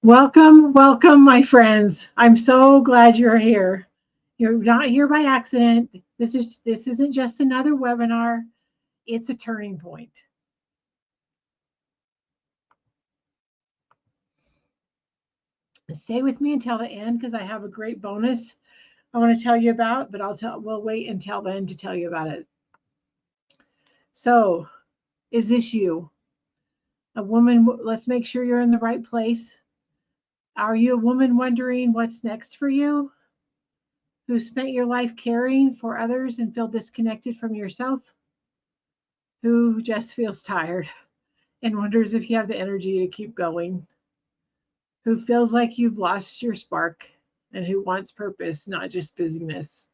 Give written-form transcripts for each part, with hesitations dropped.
Welcome, welcome, my friends. I'm so glad you're here. You're not here by accident. This isn't just another webinar. It's a turning point. Stay with me until the end because I have a great bonus I want to tell you about, but we'll wait until then to tell you about it. So, is this you? A woman, let's make sure you're in the right place. Are you a woman wondering what's next for you? Who spent your life caring for others and feel disconnected from yourself? Who just feels tired and wonders if you have the energy to keep going? Who feels like you've lost your spark and who wants purpose, not just busyness?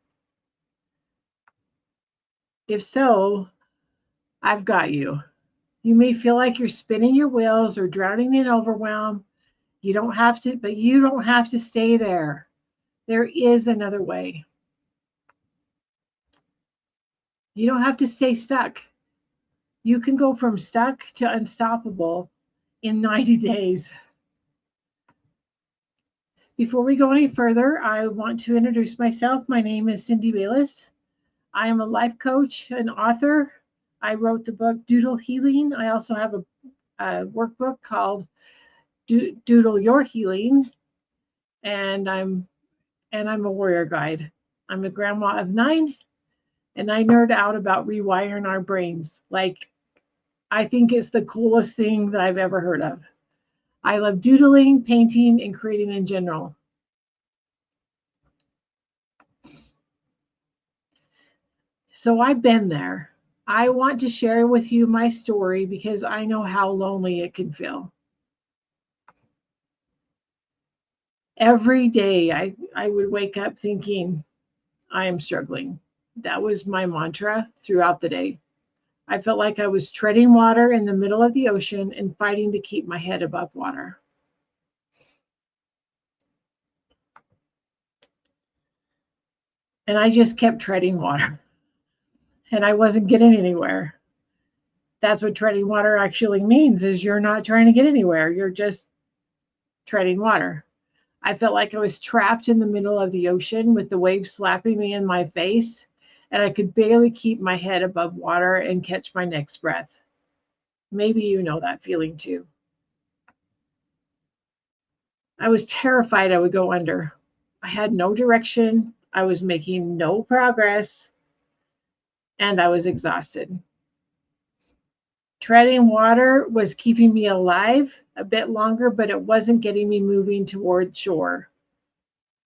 If so, I've got you. You may feel like you're spinning your wheels or drowning in overwhelm. You don't have to, but you don't have to stay there. There is another way. You don't have to stay stuck. You can go from stuck to unstoppable in 90 days. Before we go any further, I want to introduce myself. My name is Cindy Bayless. I am a life coach, an author. I wrote the book Doodle Healing. I also have a workbook called Doodle Your Healing, and I'm a warrior guide. I'm a grandma of 9, and I nerd out about rewiring our brains. Like, I think it's the coolest thing that I've ever heard of. I love doodling, painting, and creating in general. So I've been there. I want to share with you my story because I know how lonely it can feel. Every day I would wake up thinking, I am struggling. That was my mantra throughout the day. I felt like I was treading water in the middle of the ocean and fighting to keep my head above water. And I just kept treading water. And I wasn't getting anywhere. That's what treading water actually means, is you're not trying to get anywhere. You're just treading water. I felt like I was trapped in the middle of the ocean with the waves slapping me in my face, and I could barely keep my head above water and catch my next breath. Maybe you know that feeling too. I was terrified I would go under. I had no direction. I was making no progress, and I was exhausted. Treading water was keeping me alive a bit longer, but it wasn't getting me moving toward shore.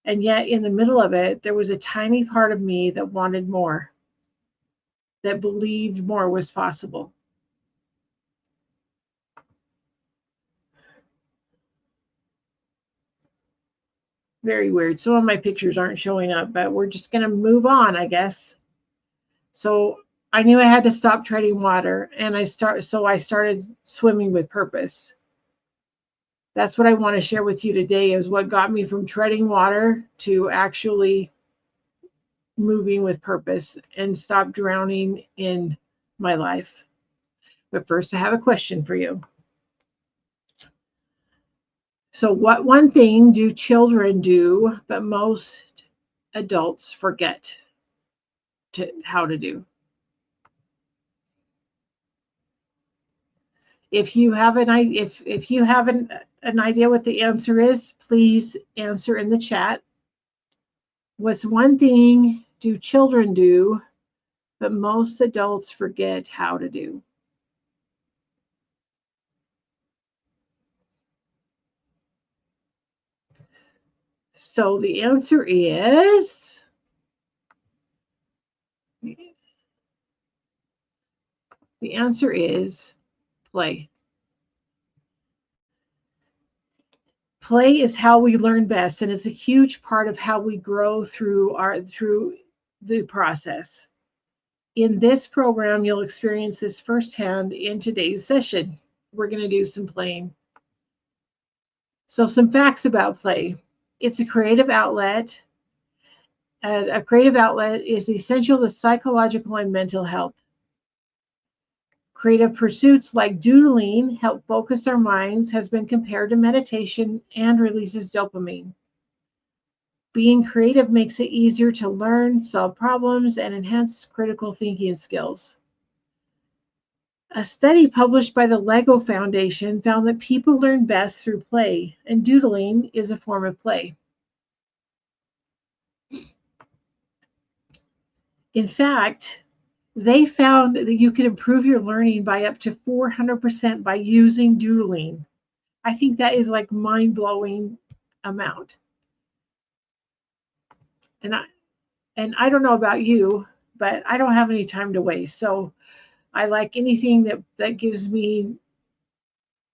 And yet, in the middle of it, there was a tiny part of me that wanted more, that believed more was possible. Very weird. Some of my pictures aren't showing up, but we're just going to move on, I guess. So I knew I had to stop treading water, and I started swimming with purpose. That's what I want to share with you today, is what got me from treading water to actually moving with purpose and stop drowning in my life. But first, I have a question for you. So, what one thing do children do, but most adults forget how to do? If you have an idea what the answer is, please answer in the chat. What's one thing do children do, but most adults forget how to do? So the answer is play. Play is how we learn best, and it's a huge part of how we grow through the process. In this program, you'll experience this firsthand in today's session. We're going to do some playing. So some facts about play. It's a creative outlet. A creative outlet is essential to psychological and mental health. Creative pursuits like doodling help focus our minds, has been compared to meditation, and releases dopamine. Being creative makes it easier to learn, solve problems, and enhance critical thinking skills. A study published by the Lego Foundation found that people learn best through play, and doodling is a form of play. In fact, they found that you can improve your learning by up to 400% by using doodling. I think that is like mind-blowing amount. And I don't know about you, but I don't have any time to waste. So I like anything that gives me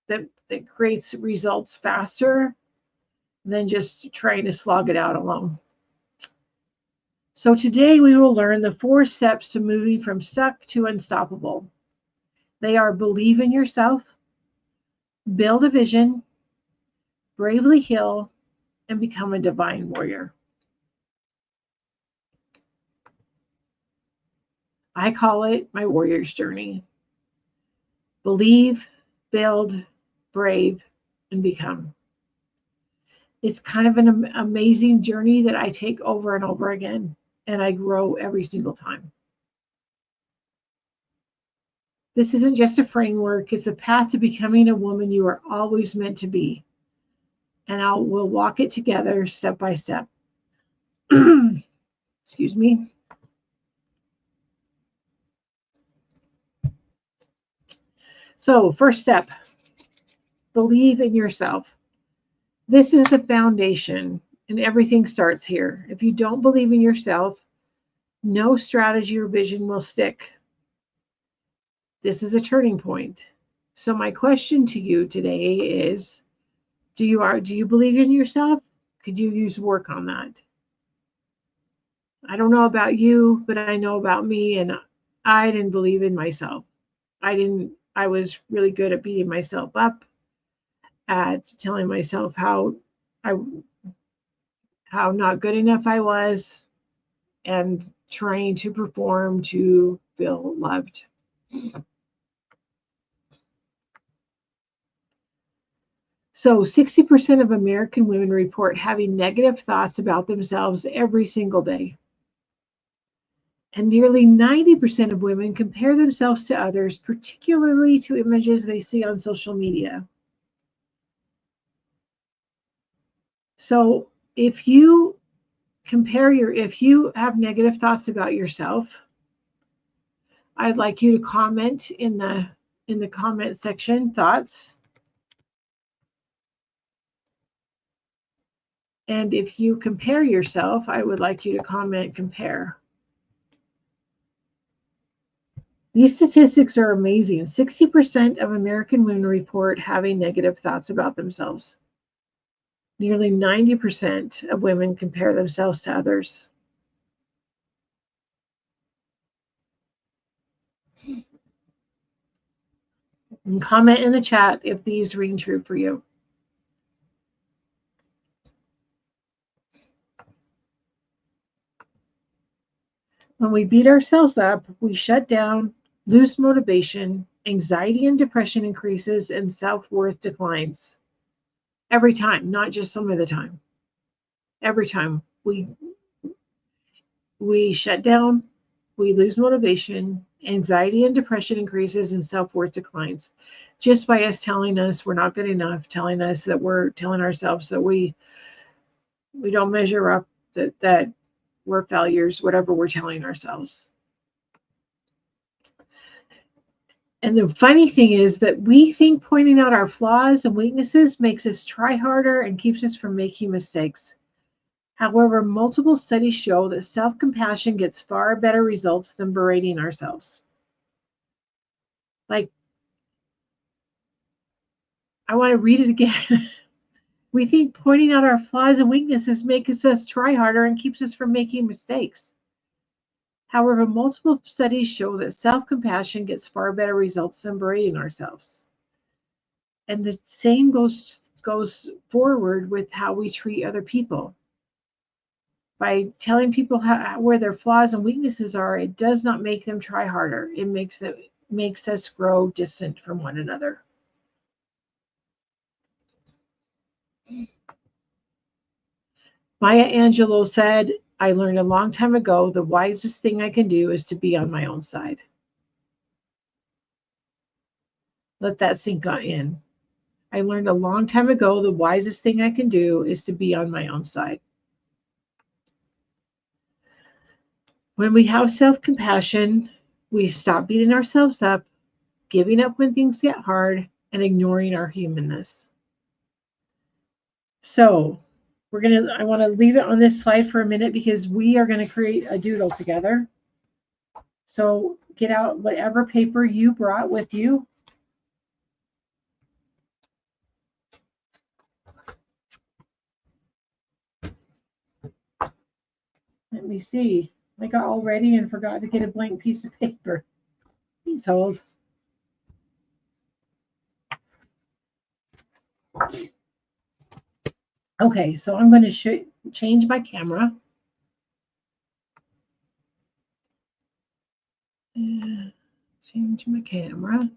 that creates results faster than just trying to slog it out alone. So today we will learn the 4 steps to moving from stuck to unstoppable. They are: believe in yourself, build a vision, bravely heal, and become a divine warrior. I call it my warrior's journey. Believe, build, brave, and become. It's kind of an amazing journey that I take over and over again, and I grow every single time. This isn't just a framework, it's a path to becoming a woman you are always meant to be. And we'll walk it together step by step. Excuse me. So, first step, believe in yourself. This is the foundation, and everything starts here. If you don't believe in yourself, no strategy or vision will stick. This is a turning point. So my question to you today is, do you believe in yourself? Could you use work on that? I don't know about you, but I know about me, and I didn't believe in myself. I was really good at beating myself up, at telling myself how not good enough I was, and trying to perform to feel loved. So 60% of American women report having negative thoughts about themselves every single day. And nearly 90% of women compare themselves to others, particularly to images they see on social media. So if you have negative thoughts about yourself, I'd like you to comment in the comment section, thoughts. And if you compare yourself, I would like you to comment compare. These statistics are amazing. 60% of American women report having negative thoughts about themselves. Nearly 90% of women compare themselves to others. And comment in the chat if these ring true for you. When we beat ourselves up, we shut down, lose motivation, anxiety and depression increases, and self-worth declines. Every time, not just some of the time. Every time we shut down, we lose motivation, anxiety and depression increases, and self-worth declines. Just by us telling us we're not good enough, telling ourselves that we don't measure up, that we're failures, whatever we're telling ourselves. And the funny thing is that we think pointing out our flaws and weaknesses makes us try harder and keeps us from making mistakes. However, multiple studies show that self-compassion gets far better results than berating ourselves. Like, I want to read it again. We think pointing out our flaws and weaknesses makes us try harder and keeps us from making mistakes. However, multiple studies show that self-compassion gets far better results than berating ourselves. And the same goes forward with how we treat other people. By telling people where their flaws and weaknesses are, it does not make them try harder. It makes makes us grow distant from one another. Maya Angelou said, I learned a long time ago the wisest thing I can do is to be on my own side. Let that sink in. I learned a long time ago the wisest thing I can do is to be on my own side. When we have self compassion, we stop beating ourselves up, giving up when things get hard, and ignoring our humanness. So, I want to leave it on this slide for a minute because we are going to create a doodle together. So, get out whatever paper you brought with you. Let me see. I got all ready and forgot to get a blank piece of paper. Please hold. Okay, so I'm going to change my camera. Change my camera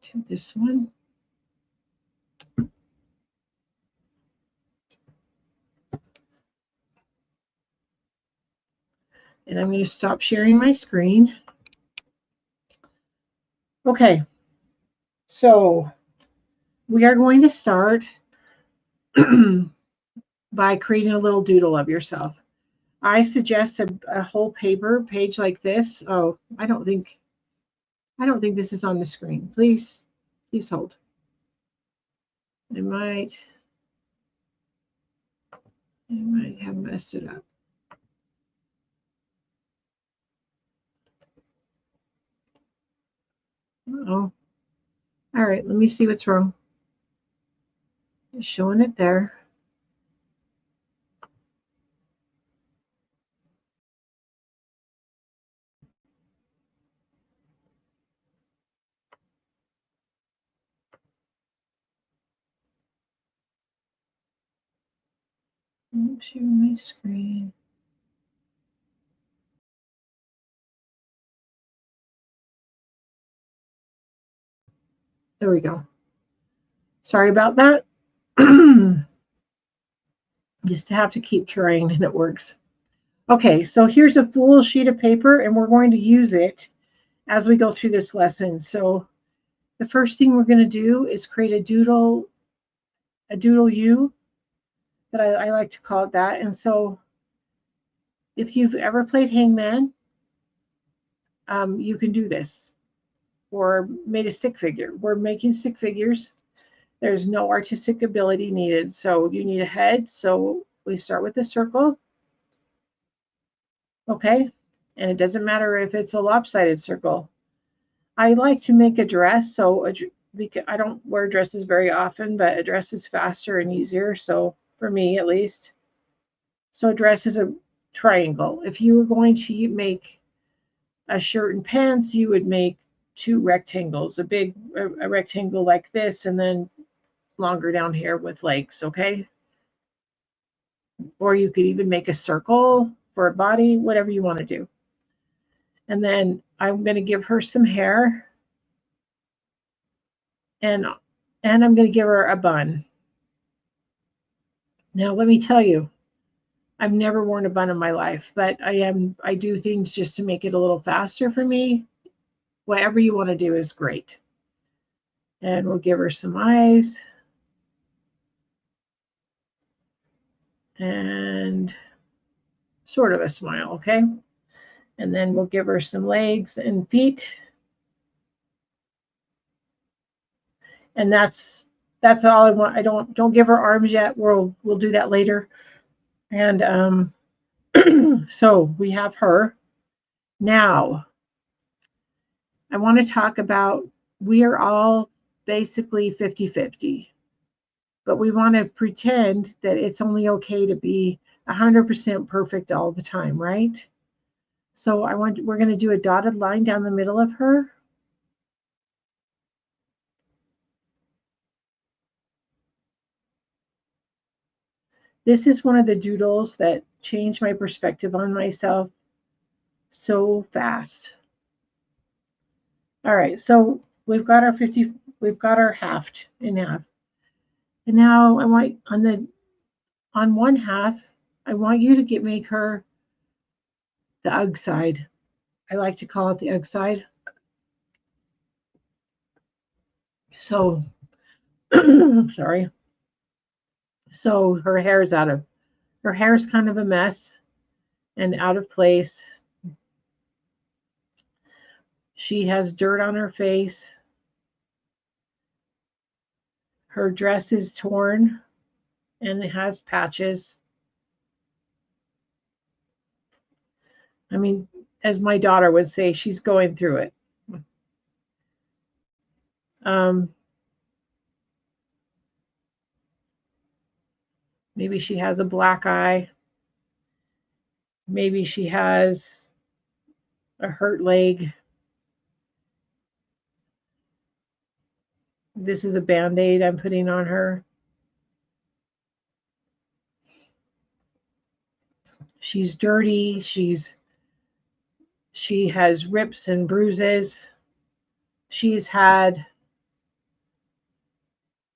to this one. And I'm going to stop sharing my screen. Okay, so we are going to start by creating a little doodle of yourself. I suggest a whole paper page like this. Oh, I don't think this is on the screen. Please hold. I might have messed it up. Oh, all right. Let me see what's wrong. Just showing it there. Share my screen. There we go. Sorry about that. Just have to keep trying and it works. Okay, so here's a full sheet of paper and we're going to use it as we go through this lesson. So the first thing we're going to do is create a doodle U that I like to call it that. And so if you've ever played Hangman, you can do this, or made a stick figure. We're making stick figures. There's no artistic ability needed. So you need a head. So we start with a circle. Okay. And it doesn't matter if it's a lopsided circle. I like to make a dress. So I don't wear dresses very often, but a dress is faster and easier. So for me, at least. So a dress is a triangle. If you were going to make a shirt and pants, you would make two rectangles, a rectangle like this, and then longer down here with legs, okay? Or you could even make a circle for a body, whatever you want to do. And then I'm going to give her some hair, and I'm going to give her a bun. Now, let me tell you, I've never worn a bun in my life, but I do things just to make it a little faster for me. Whatever you want to do is great. And we'll give her some eyes. And sort of a smile, okay? And then we'll give her some legs and feet. And that's all I want. I don't give her arms yet. We'll do that later. And so we have her. Now, I want to talk about, we are all basically 50-50. But we want to pretend that it's only okay to be 100% perfect all the time, right? So we're going to do a dotted line down the middle of her. This is one of the doodles that changed my perspective on myself. so fast. All right, so we've got our 50, we've got our half in half. And now I want on one half, I want you to make her the ugh side. I like to call it the ugh side. So sorry. So her hair's kind of a mess and out of place. She has dirt on her face. Her dress is torn and it has patches. I mean, as my daughter would say, she's going through it. Maybe she has a black eye. Maybe she has a hurt leg. This is a Band-Aid I'm putting on her. She's dirty. She has rips and bruises.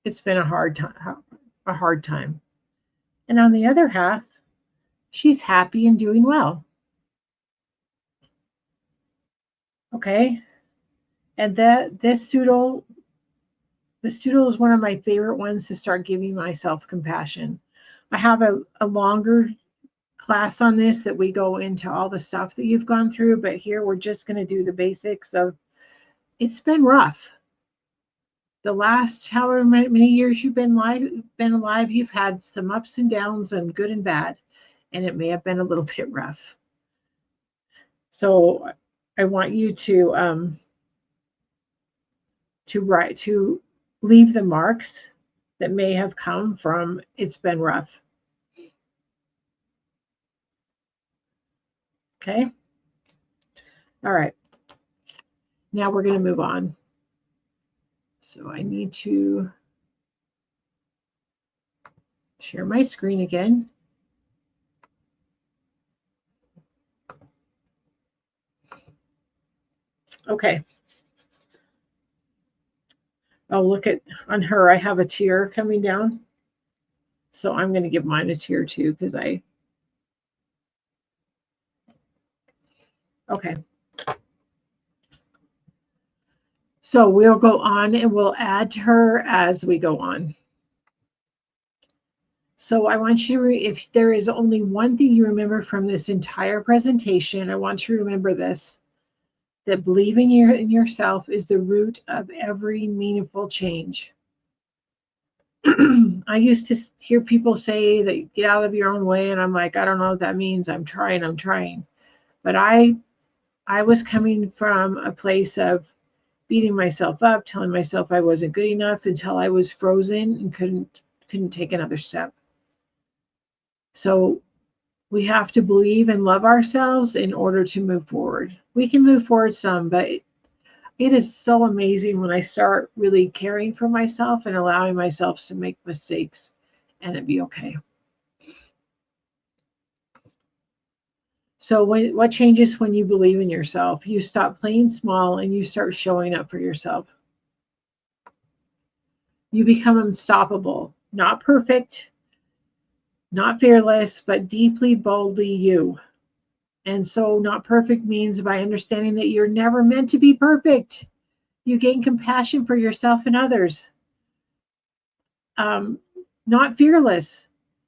It's been a hard time. And on the other half, she's happy and doing well. Okay. And this doodle is one of my favorite ones to start giving myself compassion. I have a longer class on this that we go into all the stuff that you've gone through, but here we're just going to do the basics of it's been rough. The last however many years you've been alive, you've had some ups and downs and good and bad, and it may have been a little bit rough. So I want you to leave the marks that may have come from it's been rough. Okay. All right. Now we're going to move on. So I need to share my screen again. Okay. Oh, look on her, I have a tear coming down. So I'm going to give mine a tear too because okay. So we'll go on and we'll add to her as we go on. So I want you to, if there is only one thing you remember from this entire presentation, I want you to remember this, that believing in yourself is the root of every meaningful change. I used to hear people say that get out of your own way, and I'm like, I don't know what that means. I'm trying. But I was coming from a place of beating myself up, telling myself I wasn't good enough until I was frozen and couldn't take another step. So we have to believe and love ourselves in order to move forward. We can move forward some, but it is so amazing when I start really caring for myself and allowing myself to make mistakes and it be okay. So what changes when you believe in yourself? You stop playing small and you start showing up for yourself. You become unstoppable, not perfect, not fearless, but deeply, boldly you. And so not perfect means by understanding that you're never meant to be perfect. You gain compassion for yourself and others. Not fearless.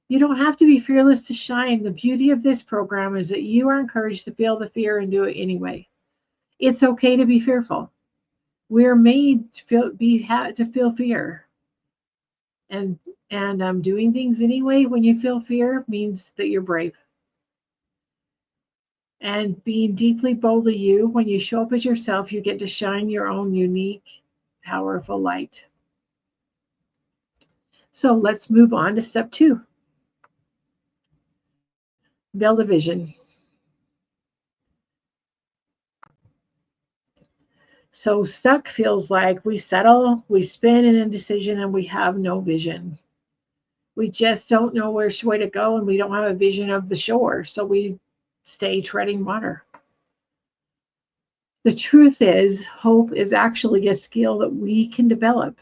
You don't have to be fearless to shine. The beauty of this program is that you are encouraged to feel the fear and do it anyway. It's okay to be fearful. We're made to feel fear. And doing things anyway when you feel fear means that you're brave. And being deeply boldly you, when you show up as yourself, you get to shine your own unique, powerful light. So let's move on to step 2. Build a vision. So stuck feels like we settle, we spin in indecision, and we have no vision. We just don't know which way to go, and we don't have a vision of the shore. So we stay treading water. The truth is, hope is actually a skill that we can develop.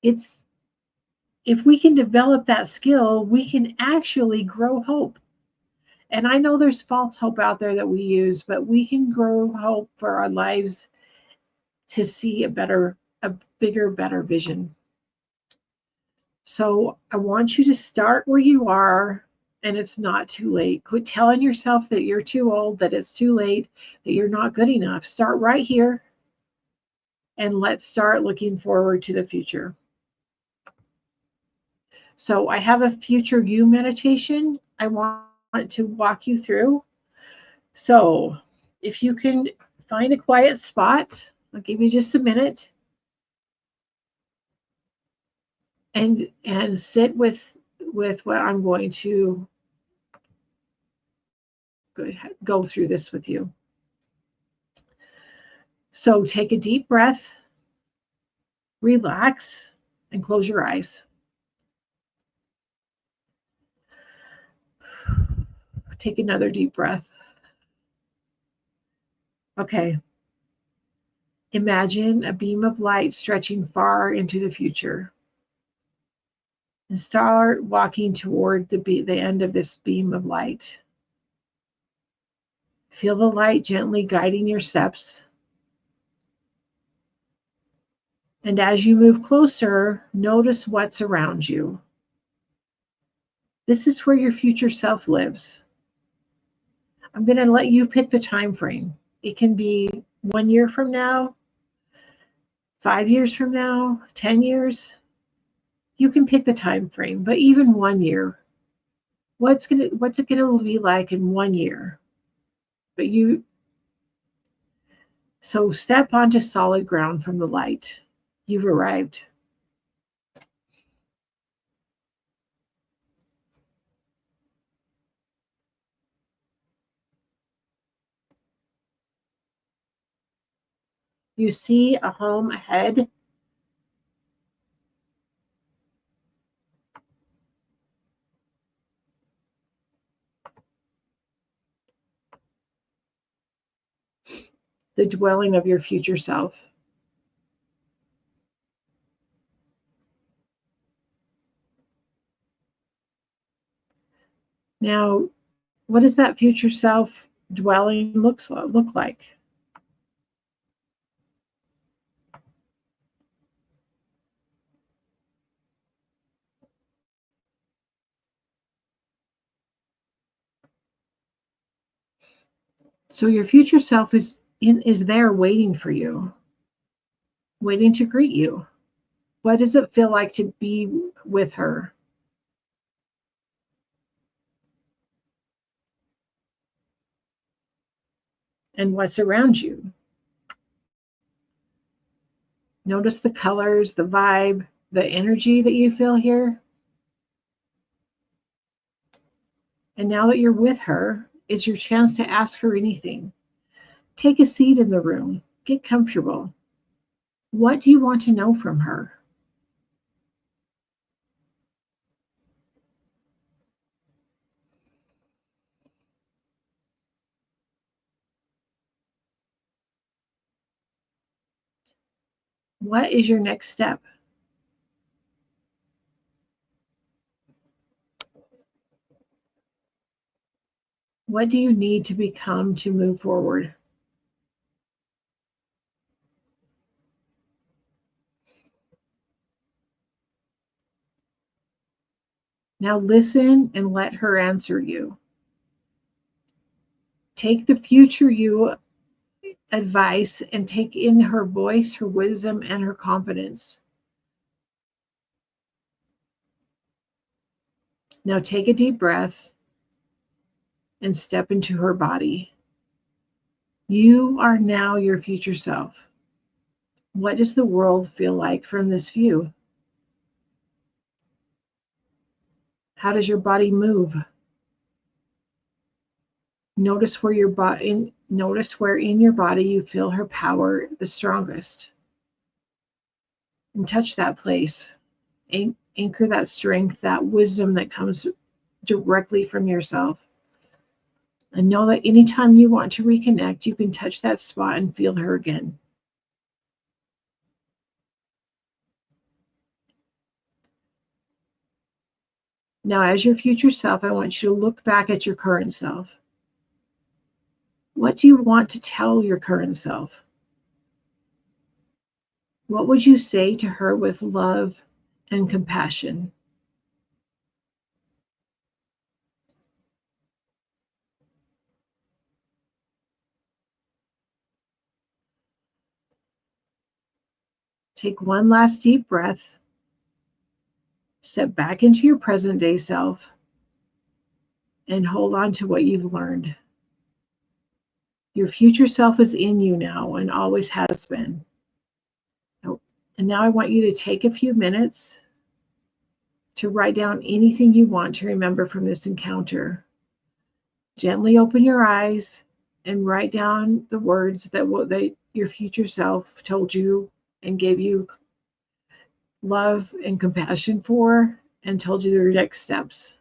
It's If we can develop that skill, we can actually grow hope. And I know there's false hope out there that we use, but we can grow hope for our lives to see a bigger, better vision. So I want you to start where you are, and it's not too late. Quit telling yourself that you're too old, that it's too late, that you're not good enough. Start right here, and let's start looking forward to the future. So I have a future you meditation I want to walk you through. So if you can find a quiet spot, I'll give you just a minute and sit with what I'm going to go through this with you. So take a deep breath, relax, and close your eyes. Take another deep breath. Okay. Imagine a beam of light stretching far into the future. And start walking toward the end of this beam of light. Feel the light gently guiding your steps. And as you move closer, notice what's around you. This is where your future self lives. I'm going to let you pick the time frame. It can be 1 year from now, 5 years from now, 10 years. You can pick the time frame, but even 1 year. What's it gonna be like in 1 year? So step onto solid ground from the light. You've arrived. You see a home ahead. The dwelling of your future self. Now, what does that future self dwelling look like? So your future self is there waiting for you, waiting to greet you. What does it feel like to be with her? And what's around you? Notice the colors, the vibe, the energy that you feel here. And now that you're with her, it's your chance to ask her anything. Take a seat in the room. Get comfortable. What do you want to know from her? What is your next step? What do you need to become to move forward? Now listen and let her answer you. Take the future you advice and take in her voice, her wisdom, and her confidence. Now take a deep breath and step into her body. You are now your future self. What does the world feel like from this view? How does your body move? Notice where in your body you feel her power the strongest. And touch that place. Anchor that strength, that wisdom that comes directly from yourself. And know that anytime you want to reconnect, you can touch that spot and feel her again. Now, as your future self, I want you to look back at your current self. What do you want to tell your current self? What would you say to her with love and compassion? Take one last deep breath. Step back into your present day self and hold on to what you've learned. Your future self is in you now and always has been. And now I want you to take a few minutes to write down anything you want to remember from this encounter. Gently open your eyes and write down the words that your future self told you and gave you love and compassion for and told you your next steps.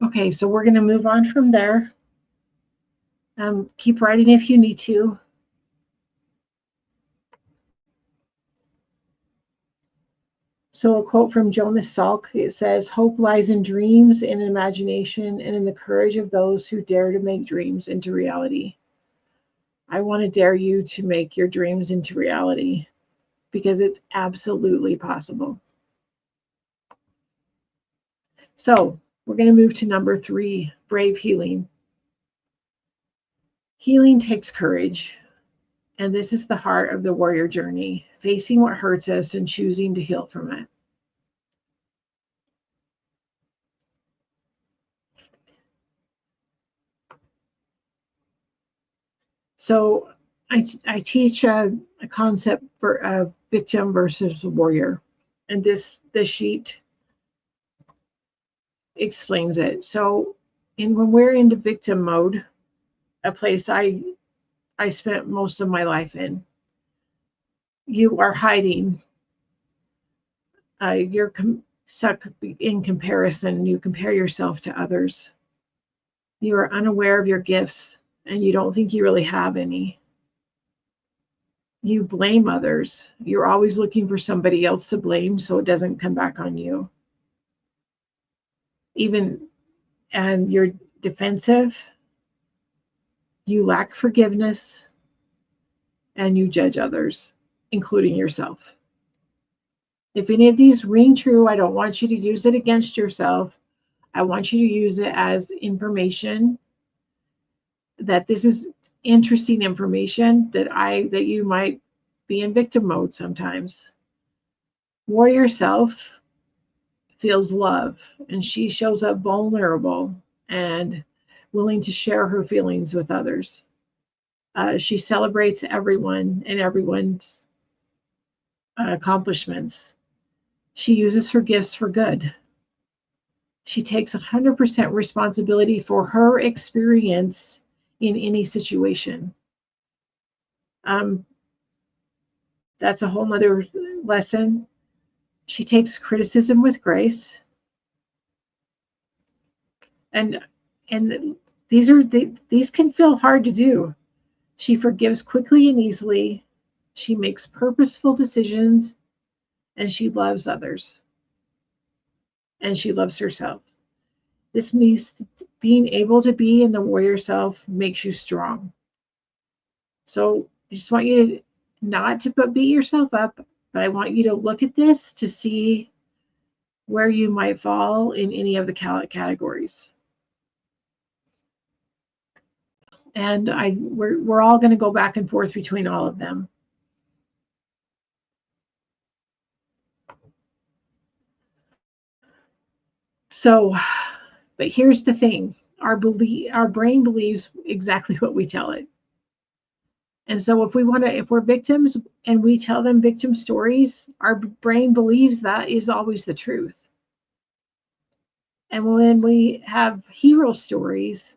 Okay, so we're going to move on from there. Keep writing if you need to. So, a quote from Jonas Salk, it says, "Hope lies in dreams, in imagination, and in the courage of those who dare to make dreams into reality." I want to dare you to make your dreams into reality because it's absolutely possible. So, we're going to move to number 3, brave healing. Healing takes courage, and this is the heart of the warrior journey, facing what hurts us and choosing to heal from it. So I teach a concept for a victim versus a warrior, and this sheet explains it. So, when we're into victim mode, a place I spent most of my life in, you are hiding. You're stuck in comparison. You compare yourself to others. You are unaware of your gifts and you don't think you really have any. You blame others. You're always looking for somebody else to blame so it doesn't come back on you. And you're defensive. You lack forgiveness and you judge others, including yourself. If any of these ring true, I don't want you to use it against yourself. I want you to use it as information, that this is interesting information, that you might be in victim mode sometimes. Warrior self feels love, and she shows up vulnerable and willing to share her feelings with others. She celebrates everyone and everyone's accomplishments. She uses her gifts for good. She takes 100% responsibility for her experience in any situation. That's a whole nother lesson. She takes criticism with grace. And these can feel hard to do. She forgives quickly and easily. She makes purposeful decisions, and she loves others. And she loves herself. This means being able to be in the warrior self makes you strong. So I just want you to not to beat yourself up, but I want you to look at this to see where you might fall in any of the categories. And we're all going to go back and forth between all of them. So, but here's the thing: our brain believes exactly what we tell it. And so if we're victims and we tell them victim stories, our brain believes that is always the truth. And when we have hero stories,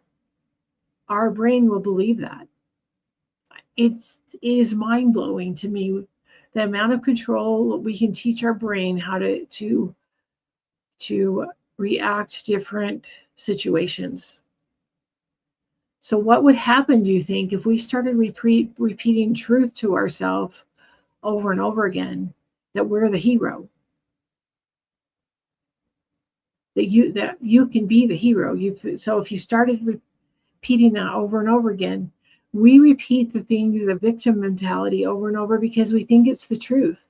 our brain will believe that. It is mind-blowing to me the amount of control we can teach our brain how to react to different situations. So what would happen, do you think, if we started repeating truth to ourselves over and over again, that we're the hero? That you can be the hero. So if you started repeating that over and over again, we repeat the things, the victim mentality over and over because we think it's the truth.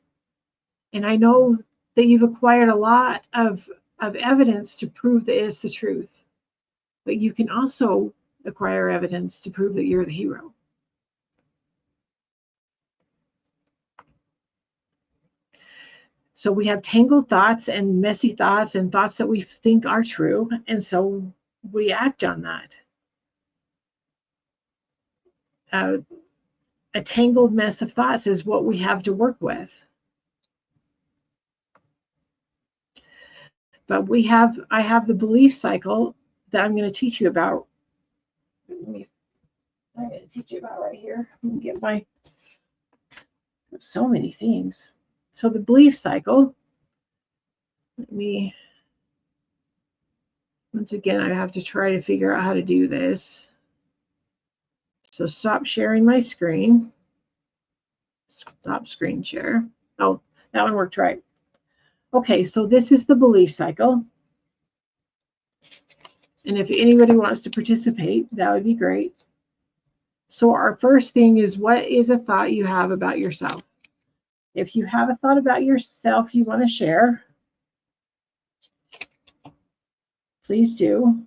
And I know that you've acquired a lot of evidence to prove that it's the truth. But you can also acquire evidence to prove that you're the hero. So we have tangled thoughts and messy thoughts and thoughts that we think are true. And so we act on that. A tangled mess of thoughts is what we have to work with. But I have the belief cycle that I'm going to teach you about. I'm going to teach you about right here. Let me get so many things. So the belief cycle, once again, I have to try to figure out how to do this. So stop sharing my screen. Stop screen share. Oh, that one worked right. Okay, so this is the belief cycle. And if anybody wants to participate, that would be great. So our first thing is, what is a thought you have about yourself? If you have a thought about yourself you want to share, please do.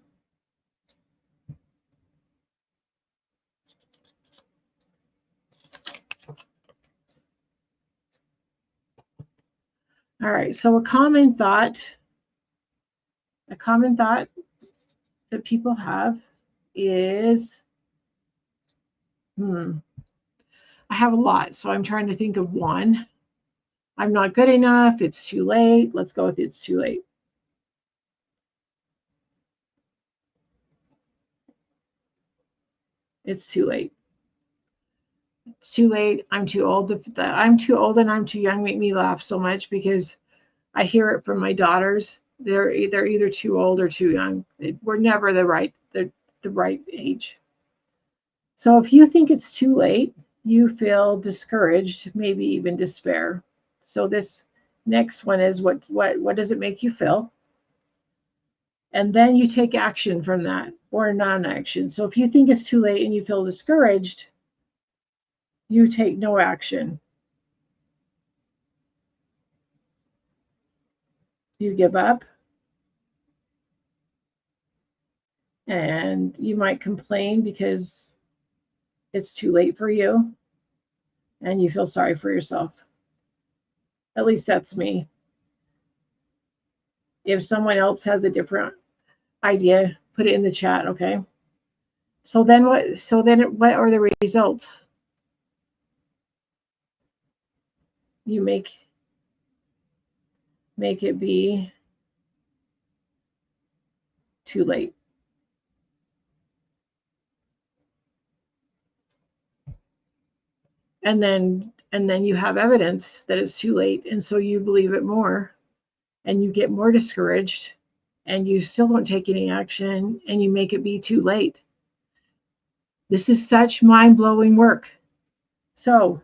All right, so a common thought that people have is, I have a lot, so I'm trying to think of one. I'm not good enough. It's too late. Let's go with it's too late. It's too late. It's too late. I'm too old. I'm too old and I'm too young make me laugh so much because I hear it from my daughters. They're either too old or too young. We're never the right age. So if you think it's too late, you feel discouraged, maybe even despair. So this next one is what does it make you feel? And then you take action from that or non-action. So if you think it's too late and you feel discouraged, you take no action. You give up, and you might complain because it's too late for you and you feel sorry for yourself. At least that's me. If someone else has a different idea, put it in the chat, okay? So then what are the results? You make it be too late. And then you have evidence that it's too late, and so you believe it more, and you get more discouraged, and you still don't take any action, and you make it be too late. This is such mind-blowing work. So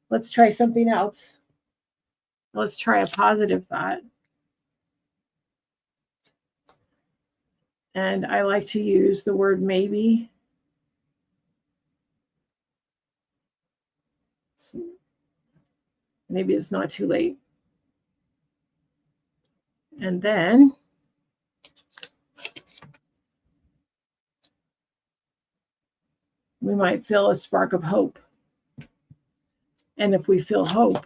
let's try something else. Let's try a positive thought. And I like to use the word maybe. Maybe it's not too late. And then we might feel a spark of hope. And if we feel hope,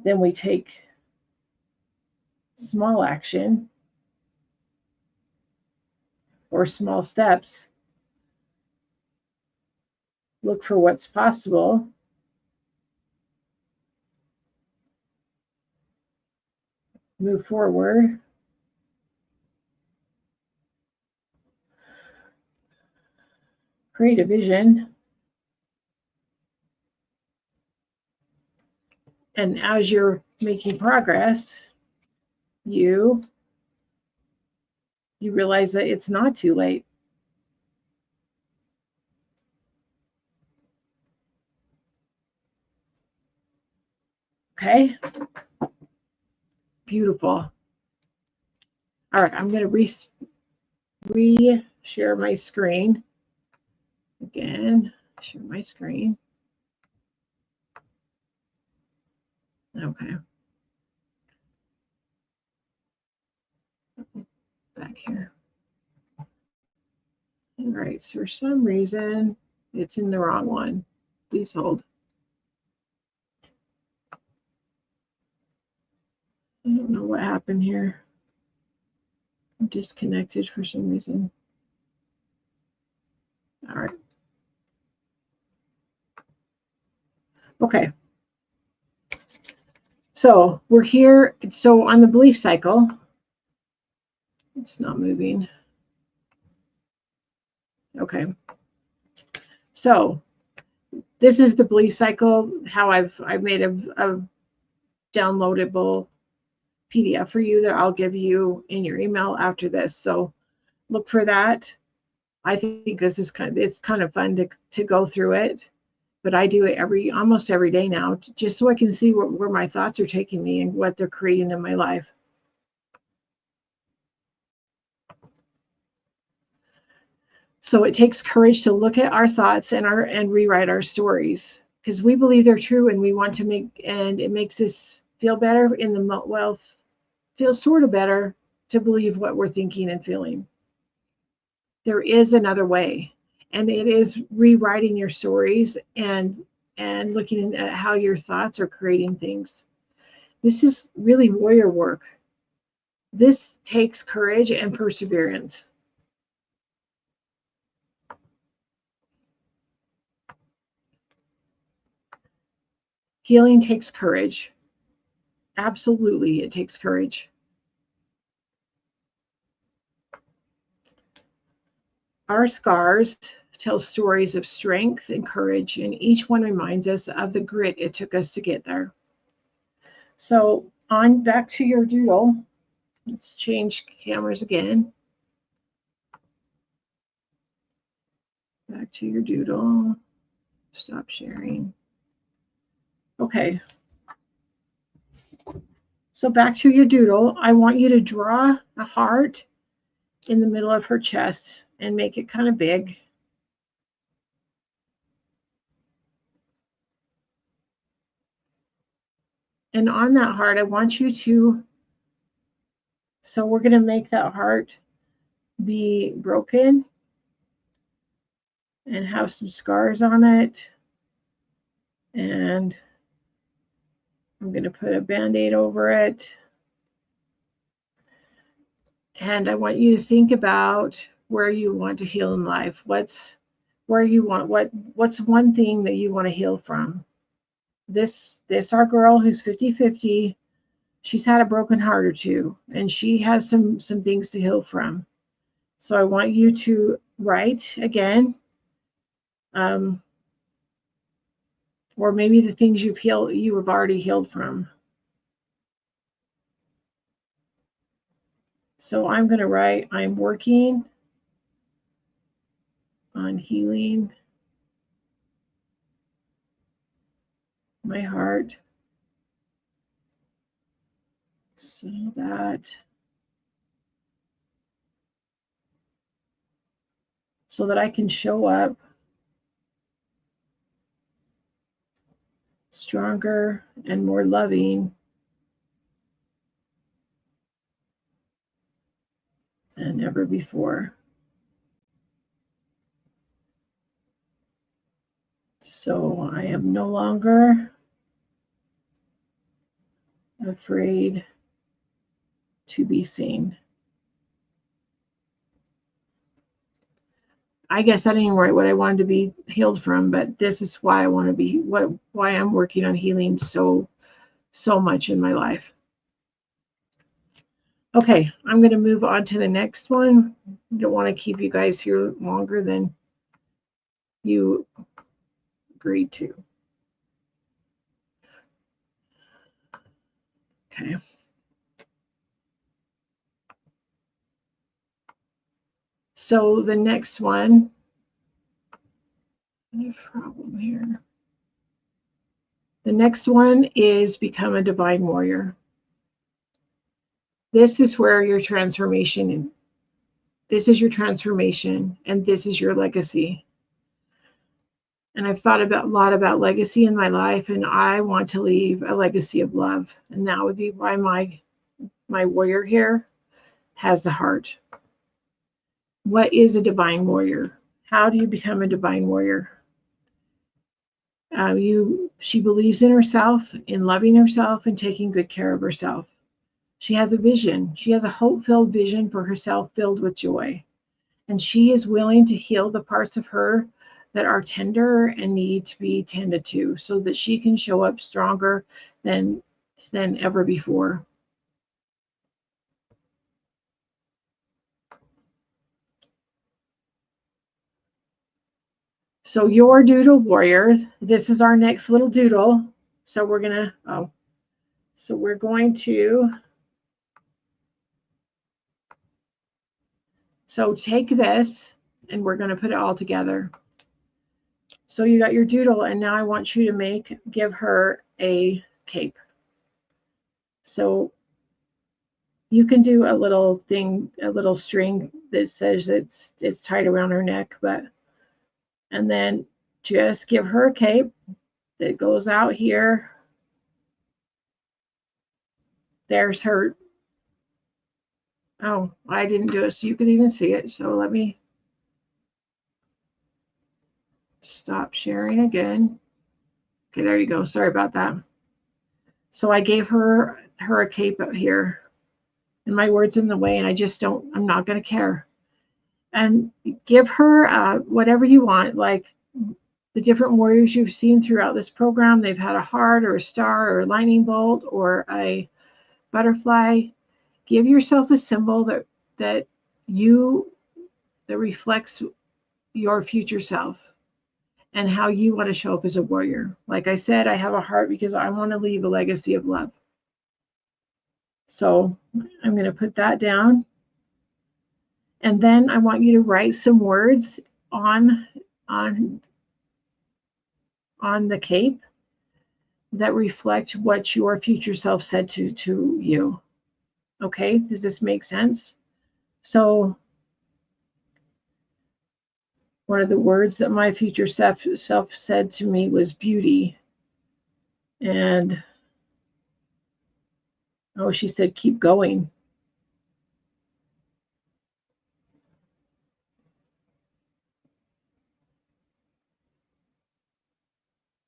then we take small action or small steps. Look for what's possible. Move forward. Create a vision. And as you're making progress, you realize that it's not too late. Okay? Beautiful. All right, I'm going to re-share my screen. Again, share my screen. Okay. Back here. All right, so for some reason, it's in the wrong one. Please hold. I don't know what happened here. I'm disconnected for some reason. All right. Okay. So we're here. So on the belief cycle, it's not moving. Okay. So this is the belief cycle, how I've made a downloadable PDF for you that I'll give you in your email after this. So look for that. I think this is it's kind of fun to go through it, but I do it almost every day now, just so I can see where my thoughts are taking me and what they're creating in my life. So it takes courage to look at our thoughts and rewrite our stories, because we believe they're true and we want to it makes us feel better feel sort of better to believe what we're thinking and feeling. There is another way, and it is rewriting your stories and looking at how your thoughts are creating things. This is really warrior work. This takes courage and perseverance. Healing takes courage. Absolutely, it takes courage. Our scars tells stories of strength and courage, and each one reminds us of the grit it took us to get there. So on back to your doodle. Let's change cameras again. Back to your doodle. Stop sharing. Okay. So back to your doodle. I want you to draw a heart in the middle of her chest and make it kind of big. And on that heart, I want you to, so we're going to make that heart be broken and have some scars on it. And I'm going to put a Band-Aid over it. And I want you to think about where you want to heal in life. What's one thing that you want to heal from? This our girl who's 50-50, she's had a broken heart or two, and she has some things to heal from. So I want you to write again, or maybe the things you have already healed from. So I'm going to write, I'm working on healing my heart so that I can show up stronger and more loving than ever before. So I am no longer afraid to be seen. I guess I didn't write what I wanted to be healed from, but this is why I want to be, why I'm working on healing so much in my life. Okay, I'm going to move on to the next one. I don't want to keep you guys here longer than you agreed to. Okay. So the next one, I have a problem here. The next one is become a divine warrior. This is where your transformation, this is your transformation, and this is your legacy. And I've thought a lot about legacy in my life, and I want to leave a legacy of love. And that would be why my warrior here has the heart. What is a divine warrior? How do you become a divine warrior? She believes in herself, in loving herself, and taking good care of herself. She has a vision. She has a hope-filled vision for herself filled with joy. And she is willing to heal the parts of her that are tender and need to be tended to so that she can show up stronger than ever before. So your doodle warrior, this is our next little doodle. So we're going to, so take this and we're going to put it all together. So you got your doodle, and now I want you to give her a cape. So you can do a little thing, a little string that says it's tied around her neck, and then just give her a cape that goes out here. There's her. Oh, I didn't do it so you could even see it. So let me stop sharing again. Okay, there you go. Sorry about that. So I gave her a cape up here, and my word's in the way, and I'm not going to care. And give her whatever you want, like the different warriors you've seen throughout this program. They've had a heart or a star or a lightning bolt or a butterfly. Give yourself a symbol that reflects your future self and how you want to show up as a warrior. Like I said, I have a heart because I want to leave a legacy of love. So I'm going to put that down. And then I want you to write some words on on the cape that reflect what your future self said to you. Okay, does this make sense? So one of the words that my future self said to me was beauty. And oh, she said, keep going.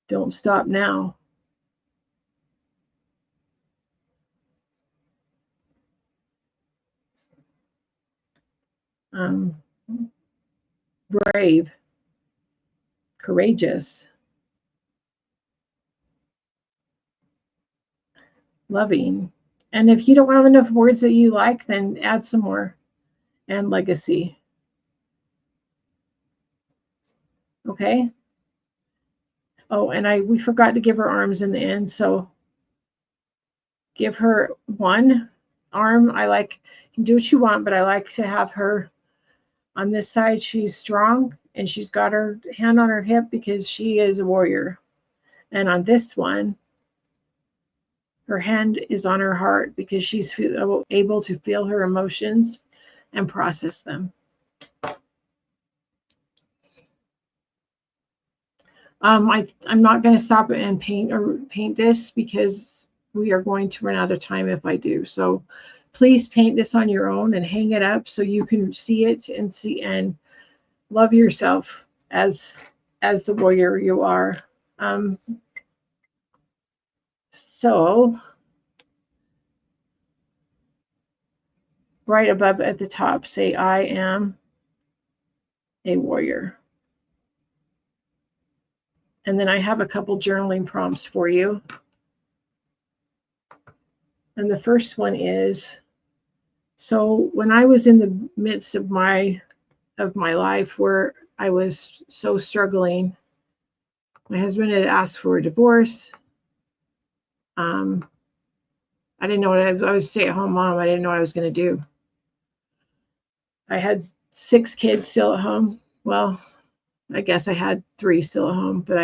Don't stop now. Brave, courageous, loving. And if you don't have enough words that you like, then add some more. And legacy. Okay. Oh, and we forgot to give her arms in the end, so give her one arm. I like, you can do what you want, but I like to have her on this side. She's strong and she's got her hand on her hip because she is a warrior. And on this one, her hand is on her heart because she's able to feel her emotions and process them. I'm not going to stop and paint this because we are going to run out of time if I do. So please paint this on your own and hang it up so you can see it and love yourself as the warrior you are. So right above at the top, say, I am a warrior. And then I have a couple journaling prompts for you. And the first one is, so when I was in the midst of my life where I was so struggling, my husband had asked for a divorce. I didn't know what I was a stay-at-home mom. I didn't know what I was going to do. I had 6 kids still at home. Well, I guess I had 3 still at home, but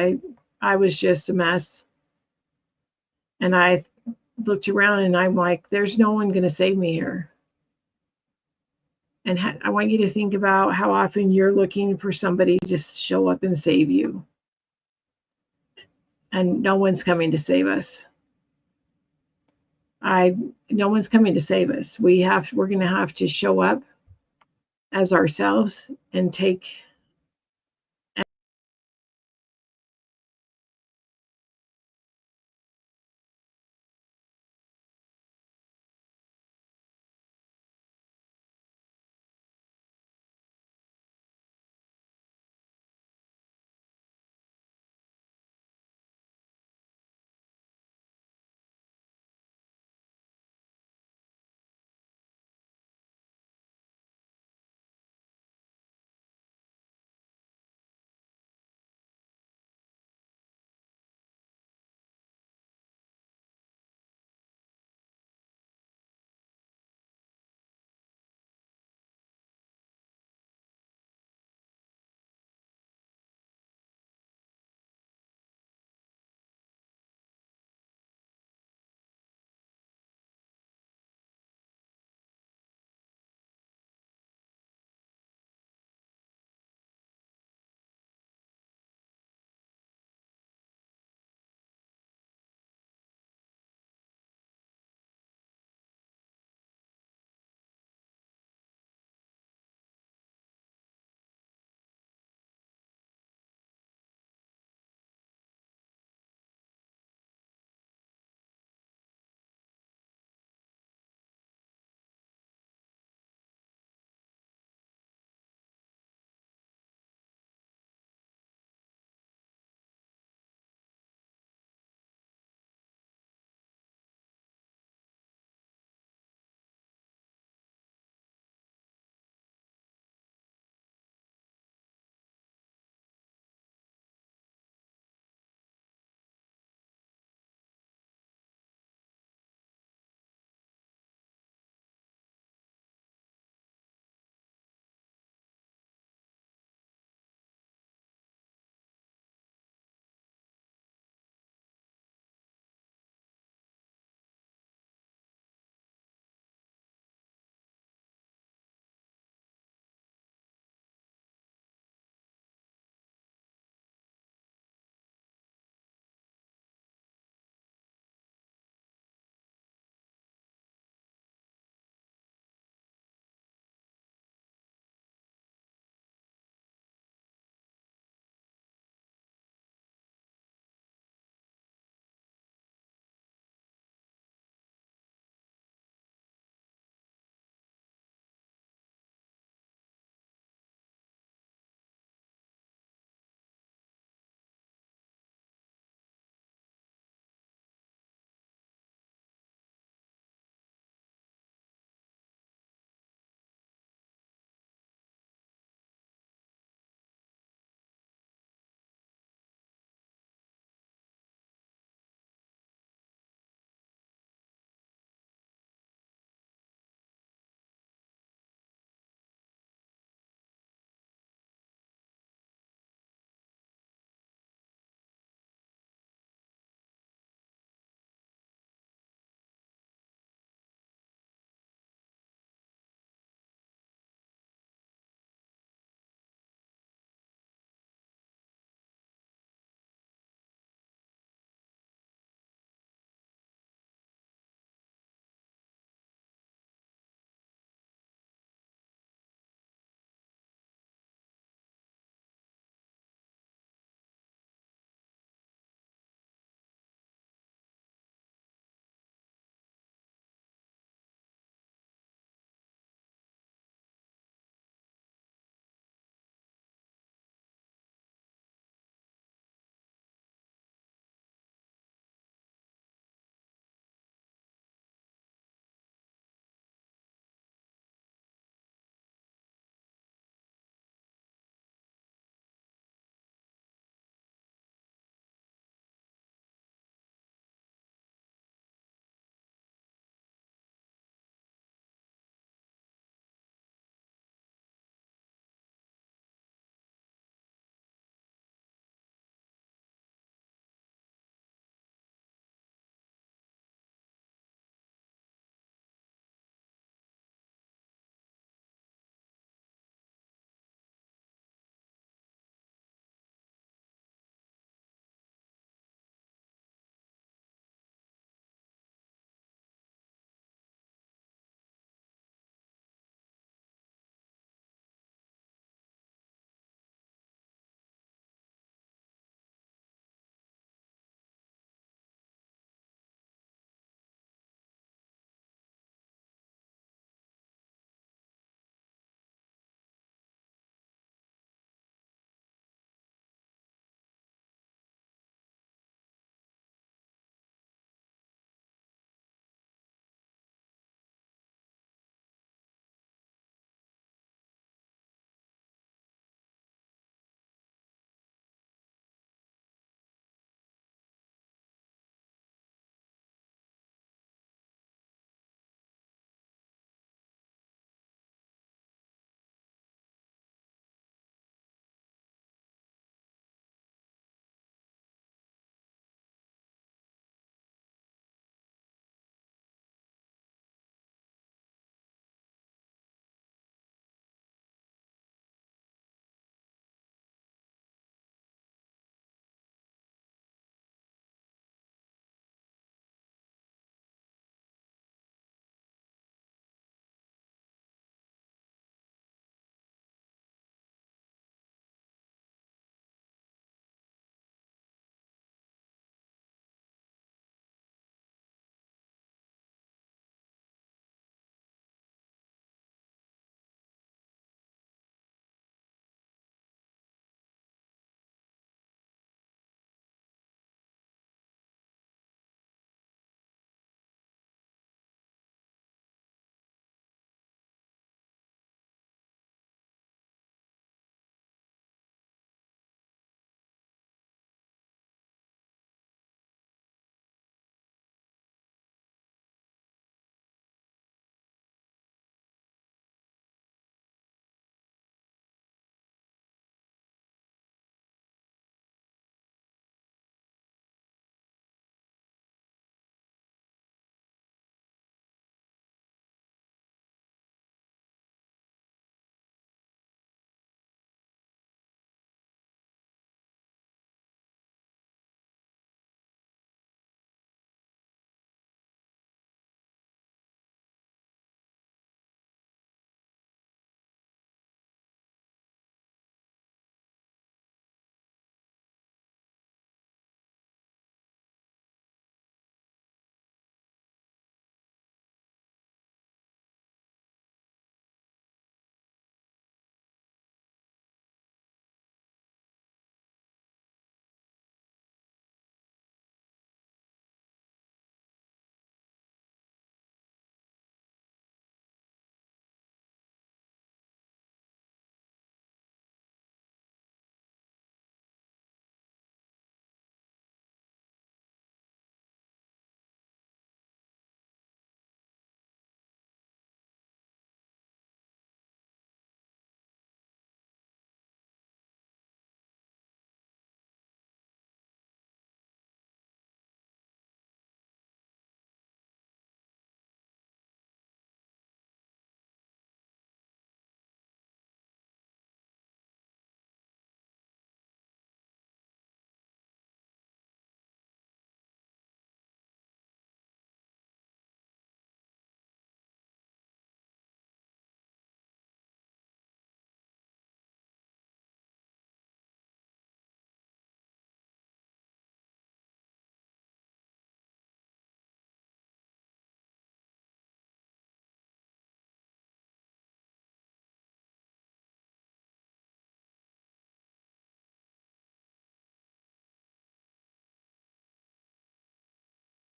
I was just a mess. And I looked around and I'm like, there's no one going to save me here. And I want you to think about how often you're looking for somebody to just show up and save you. And no one's coming to save us. No one's coming to save us. We're going to have to show up as ourselves and take